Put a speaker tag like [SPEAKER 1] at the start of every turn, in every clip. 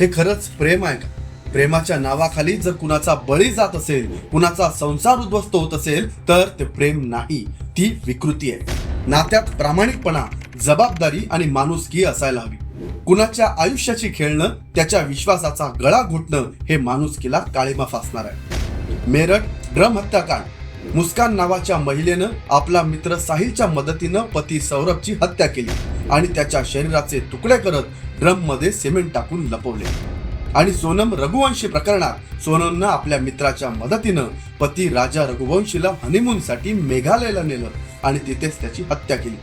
[SPEAKER 1] हे खरंच प्रेम आहे का? प्रेमाच्या नावाखाली जर कुणाचा बळी जात असेल, कुणाचा संसार उद्ध्वस्त होत असेल, तर ते प्रेम नाही, ती विकृती आहे. नात्यात प्रामाणिकपणा, जबाबदारी आणि माणुसकी असायला हवी. कुणाच्या आयुष्याची खेळणं, त्याच्या विश्वासाचा गळा घोटणं हे माणुसकीला काळिमा फासणार आहे. मेरठ ड्रम हत्याकांड. मुस्कान नावाच्या महिलेनं आपला मित्र साहिलच्या मदतीनं पती सौरभची हत्या केली आणि त्याच्या शरीराचे तुकडे करत ड्रम मध्ये सिमेंट टाकून लपवले. आणि सोनम रघुवंशी प्रकरणात सोनमनं आपल्या मित्राच्या मदतीनं पती राजा रघुवंशीला हनीमूनसाठी मेघालयला नेलं आणि तिथेच त्याची हत्या केली.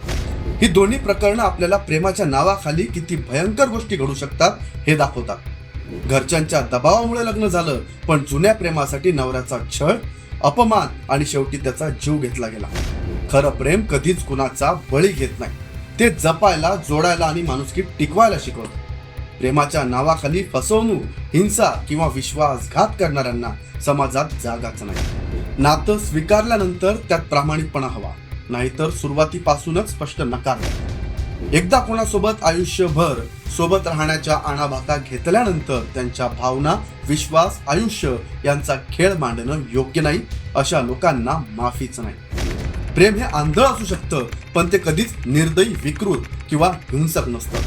[SPEAKER 1] ही दोन्ही प्रकरणं आपल्याला प्रेमाच्या नावाखाली किती भयंकर गोष्टी घडू शकतात हे दाखवतात. घरच्यांच्या दबावामुळे लग्न झालं, पण जुन्या प्रेमासाठी नवऱ्याचा छळ, अपमान आणि शेवटी त्याचा जीव घेतला गेला. खरं प्रेम कधीच कुणाचा बळी घेत नाही. ते जपायला, जोडायला आणि माणुसकी टिकवायला शिकवतं. प्रेमाच्या नावाखाली फसवणूक, हिंसा किंवा विश्वासघात करणाऱ्यांना समाजात जागाच नाही. नातं स्वीकारल्यानंतर त्यात प्रामाणिकपणा हवा, नाहीतर सुरुवातीपासूनच स्पष्ट नकार. एकदा कोणासोबत आयुष्यभर सोबत राहण्याच्या आणाभाका घेतल्यानंतर त्यांच्या भावना, विश्वास, आयुष्य यांचा खेळ मांडणं योग्य नाही. अशा लोकांना माफीच नाही. प्रेम हे आंधळ असू शकतं, पण ते कधीच निर्दयी, विकृत किंवा हिंसक नसतं.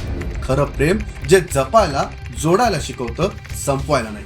[SPEAKER 1] खरं प्रेम जे जपायला, जोडायला शिकवतं, संपवायला नाही.